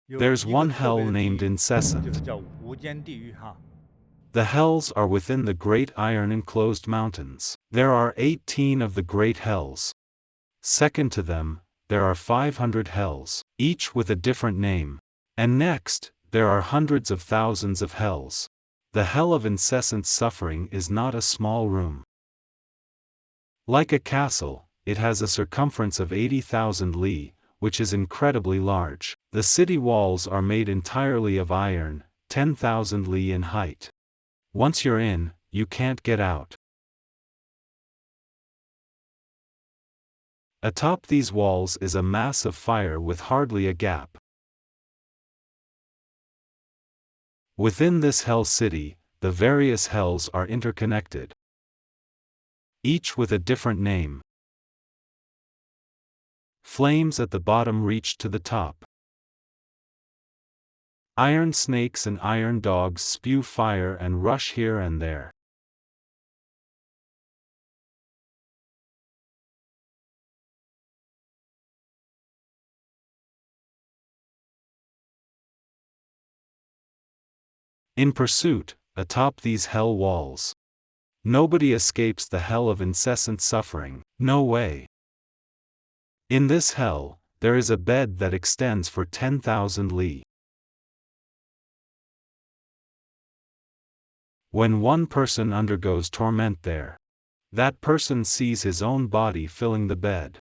There's one hell named Incessant. The hells are within the great iron enclosed mountains. There are 18 of the great hells. Second to them, there are 500 hells, each with a different name. And next, there are hundreds of thousands of hells. The Hell of Incessant Suffering is not a small room. Like a castle, it has a circumference of 80,000 li, which is incredibly large. The city walls are made entirely of iron, 10,000 li in height. Once you're in, you can't get out. Atop these walls is a mass of fire with hardly a gap. Within this hell city, the various hells are interconnected, each with a different name. Flames at the bottom reach to the top. Iron snakes and iron dogs spew fire and rush here and there. In pursuit, atop these hell walls. Nobody escapes the hell of incessant suffering, no way. In this hell, there is a bed that extends for 10,000 li. When one person undergoes torment there, that person sees his own body filling the bed.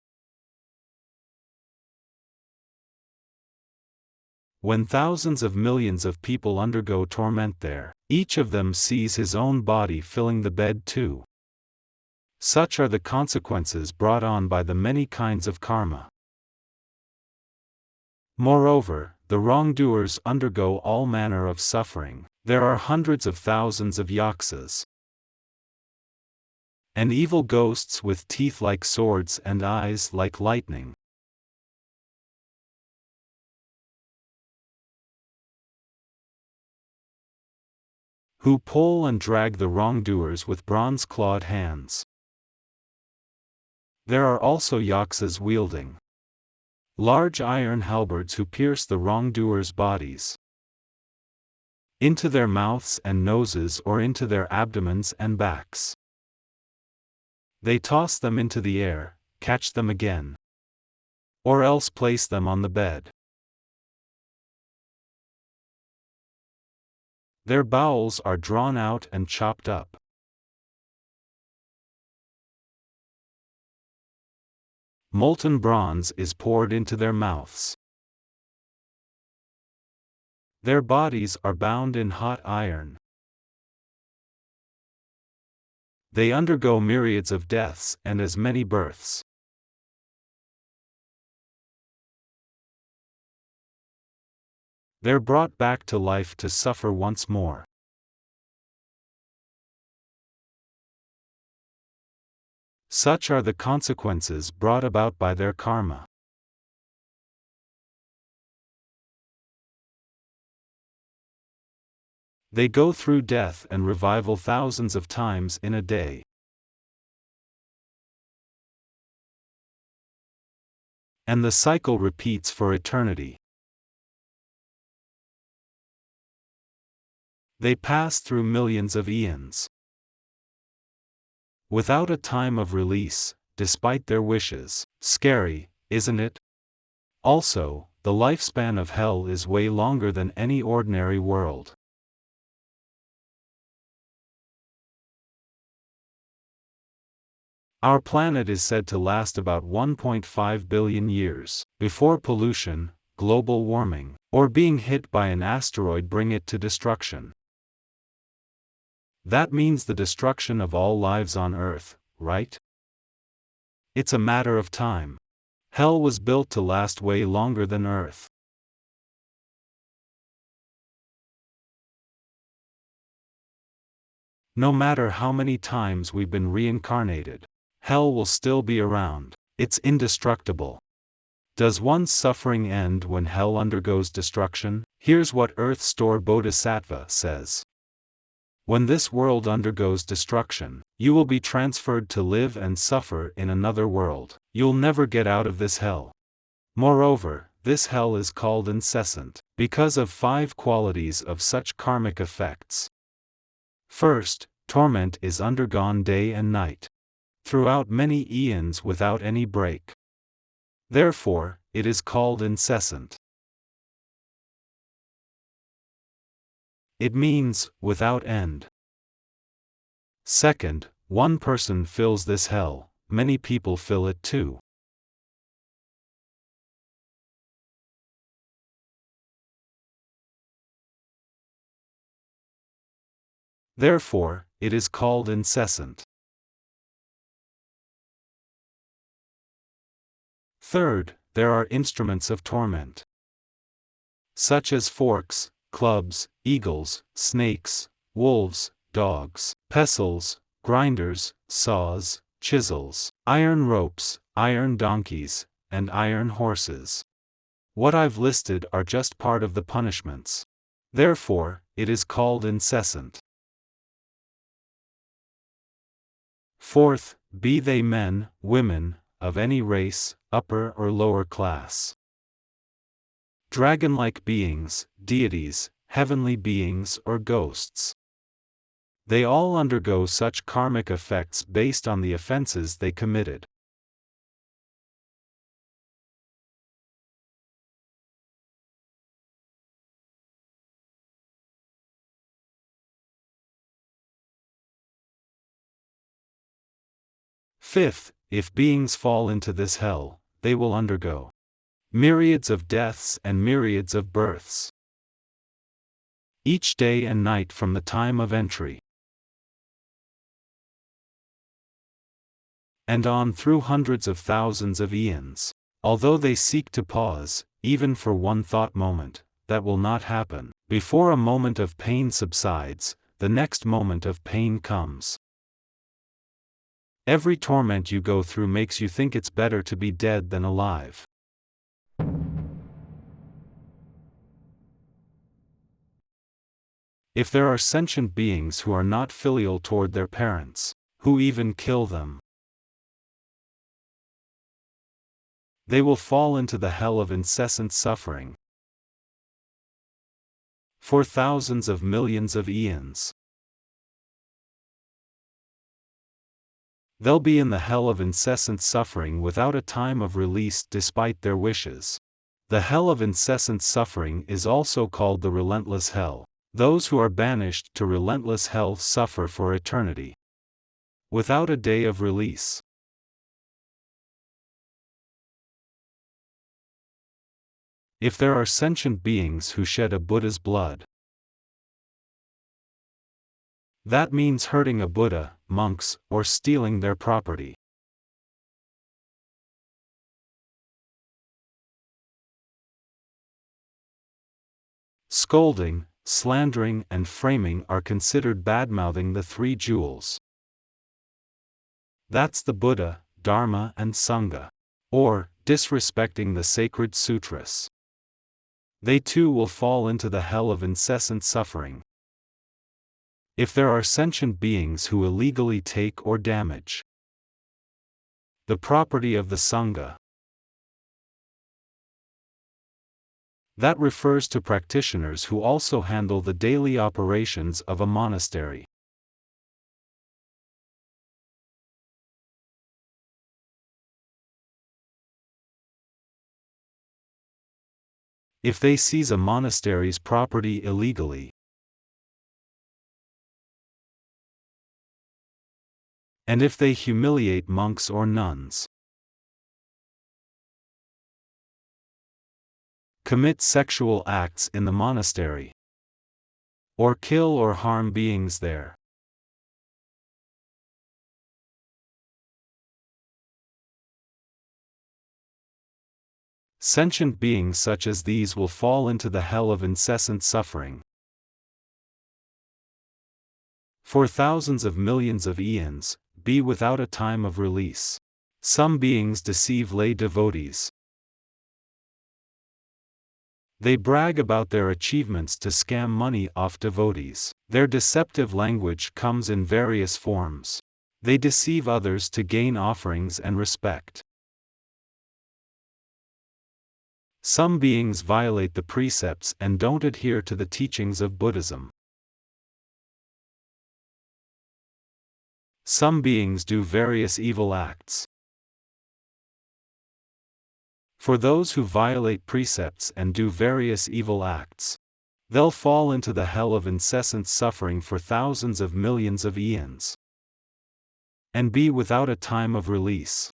When thousands of millions of people undergo torment there, each of them sees his own body filling the bed too. Such are the consequences brought on by the many kinds of karma. Moreover, the wrongdoers undergo all manner of suffering. There are hundreds of thousands of yaksas and evil ghosts with teeth like swords and eyes like lightning. Who pull and drag the wrongdoers with bronze-clawed hands. There are also yaksas wielding large iron halberds who pierce the wrongdoers' bodies into their mouths and noses or into their abdomens and backs. They toss them into the air, catch them again, or else place them on the bed. Their bowels are drawn out and chopped up. Molten bronze is poured into their mouths. Their bodies are bound in hot iron. They undergo myriads of deaths and as many births. They're brought back to life to suffer once more. Such are the consequences brought about by their karma. They go through death and revival thousands of times in a day. And the cycle repeats for eternity. They pass through millions of eons, without a time of release, despite their wishes. Scary, isn't it? Also, the lifespan of hell is way longer than any ordinary world. Our planet is said to last about 1.5 billion years, before pollution, global warming, or being hit by an asteroid bring it to destruction. That means the destruction of all lives on Earth, right? It's a matter of time. Hell was built to last way longer than Earth. No matter how many times we've been reincarnated, hell will still be around. It's indestructible. Does one's suffering end when hell undergoes destruction? Here's what Earth Store Bodhisattva says. When this world undergoes destruction, you will be transferred to live and suffer in another world. You'll never get out of this hell. Moreover, this hell is called incessant. because of 5 qualities of such karmic effects. First, torment is undergone day and night, throughout many eons without any break. Therefore, it is called incessant. It means, without end. Second, one person fills this hell, many people fill it too. Therefore, it is called incessant. Third, there are instruments of torment, such as forks, clubs, eagles, snakes, wolves, dogs, pestles, grinders, saws, chisels, iron ropes, iron donkeys, and iron horses. What I've listed are just part of the punishments. Therefore, it is called incessant. Fourth, be they men, women, of any race, upper or lower class. Dragon-like beings, deities, heavenly beings or ghosts. They all undergo such karmic effects based on the offenses they committed. Fifth, if beings fall into this hell, they will undergo myriads of deaths and myriads of births, each day and night from the time of entry, and on through hundreds of thousands of eons. Although they seek to pause, even for one thought moment, that will not happen. Before a moment of pain subsides, the next moment of pain comes. Every torment you go through makes you think it's better to be dead than alive. If there are sentient beings who are not filial toward their parents, who even kill them, they will fall into the hell of incessant suffering for thousands of millions of eons. They'll be in the hell of incessant suffering without a time of release despite their wishes. The hell of incessant suffering is also called the relentless hell. Those who are banished to relentless hell suffer for eternity, without a day of release. If there are sentient beings who shed a Buddha's blood, that means hurting a Buddha, monks, or stealing their property. Scolding, slandering, and framing are considered badmouthing the 3 jewels. That's the Buddha, Dharma, and Sangha. Or, disrespecting the sacred sutras. They too will fall into the hell of incessant suffering. If there are sentient beings who illegally take or damage the property of the Sangha, that refers to practitioners who also handle the daily operations of a monastery. If they seize a monastery's property illegally, and if they humiliate monks or nuns, commit sexual acts in the monastery, or kill or harm beings there, sentient beings such as these will fall into the hell of incessant suffering for thousands of millions of eons, be without a time of release. Some beings deceive lay devotees. They brag about their achievements to scam money off devotees. Their deceptive language comes in various forms. They deceive others to gain offerings and respect. Some beings violate the precepts and don't adhere to the teachings of Buddhism. Some beings do various evil acts. For those who violate precepts and do various evil acts, they'll fall into the hell of incessant suffering for thousands of millions of eons, and be without a time of release.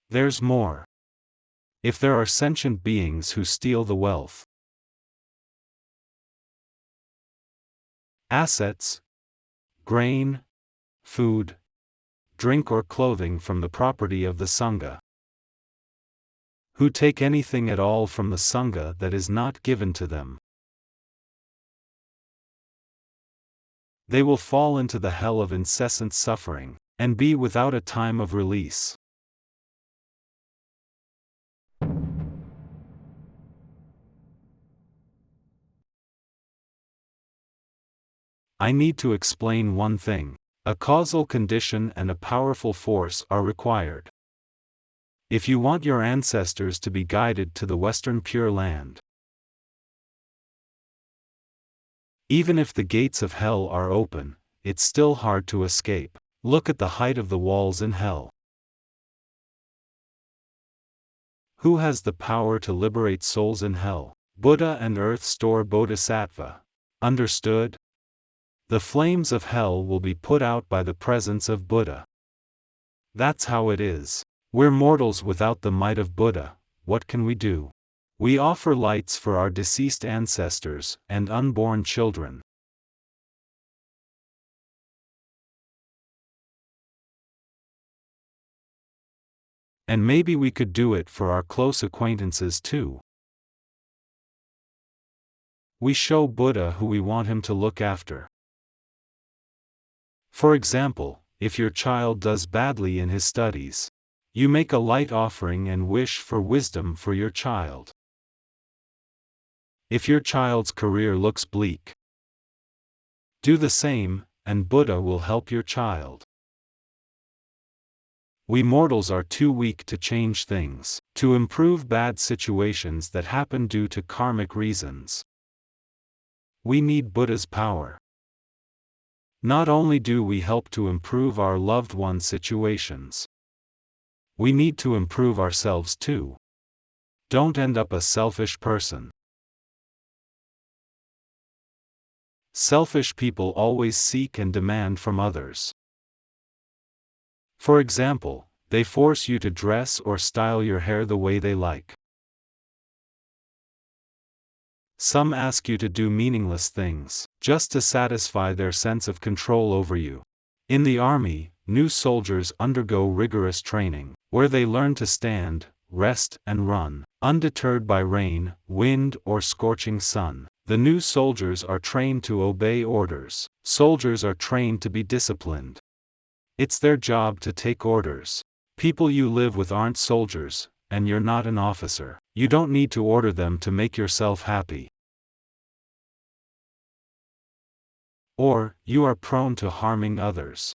There's more. If there are sentient beings who steal the wealth, assets, grain, food, drink or clothing from the property of the Sangha, who take anything at all from the Sangha that is not given to them, they will fall into the hell of incessant suffering, and be without a time of release. I need to explain one thing. A causal condition and a powerful force are required. If you want your ancestors to be guided to the Western Pure Land, even if the gates of hell are open, it's still hard to escape. Look at the height of the walls in hell. Who has the power to liberate souls in hell? Buddha and Earth Store Bodhisattva. Understood? The flames of hell will be put out by the presence of Buddha. That's how it is. We're mortals without the might of Buddha. What can we do? We offer lights for our deceased ancestors and unborn children. And maybe we could do it for our close acquaintances too. We show Buddha who we want him to look after. For example, if your child does badly in his studies, you make a light offering and wish for wisdom for your child. If your child's career looks bleak, do the same, and Buddha will help your child. We mortals are too weak to change things, to improve bad situations that happen due to karmic reasons. We need Buddha's power. Not only do we help to improve our loved ones' situations, we need to improve ourselves too. Don't end up a selfish person. Selfish people always seek and demand from others. For example, they force you to dress or style your hair the way they like. Some ask you to do meaningless things, just to satisfy their sense of control over you. In the army, new soldiers undergo rigorous training, where they learn to stand, rest and run, undeterred by rain, wind or scorching sun. The new soldiers are trained to obey orders. Soldiers are trained to be disciplined. It's their job to take orders. People you live with aren't soldiers, and you're not an officer. You don't need to order them to make yourself happy. Or, you are prone to harming others.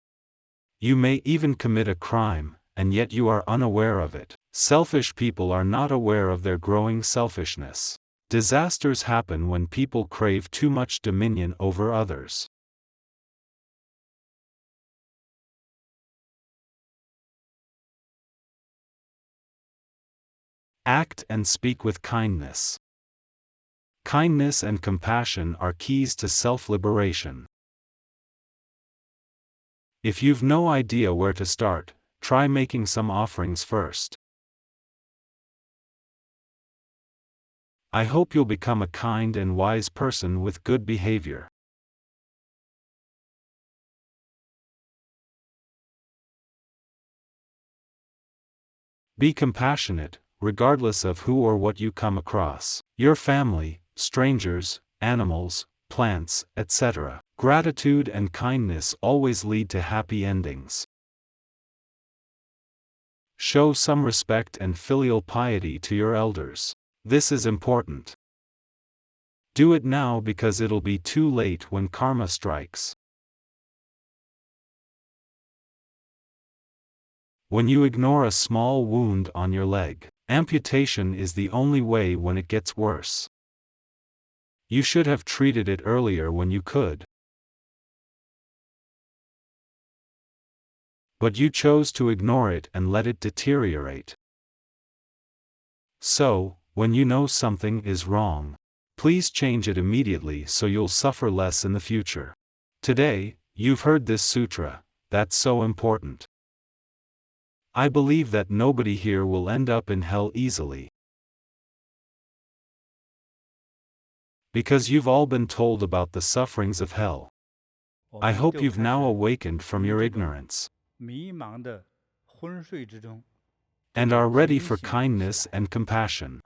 You may even commit a crime, and yet you are unaware of it. Selfish people are not aware of their growing selfishness. Disasters happen when people crave too much dominion over others. Act and speak with kindness. Kindness and compassion are keys to self-liberation. If you've no idea where to start, try making some offerings first. I hope you'll become a kind and wise person with good behavior. Be compassionate, regardless of who or what you come across. Your family, strangers, animals, plants, etc. Gratitude and kindness always lead to happy endings. Show some respect and filial piety to your elders. This is important. Do it now because it'll be too late when karma strikes. When you ignore a small wound on your leg, Amputation is the only way when it gets worse. You should have treated it earlier when you could. But you chose to ignore it and let it deteriorate. So, when you know something is wrong, please change it immediately so you'll suffer less in the future. Today, you've heard this sutra, that's so important. I believe that nobody here will end up in hell easily. Because you've all been told about the sufferings of hell. I hope you've now awakened from your ignorance and are ready for kindness and compassion.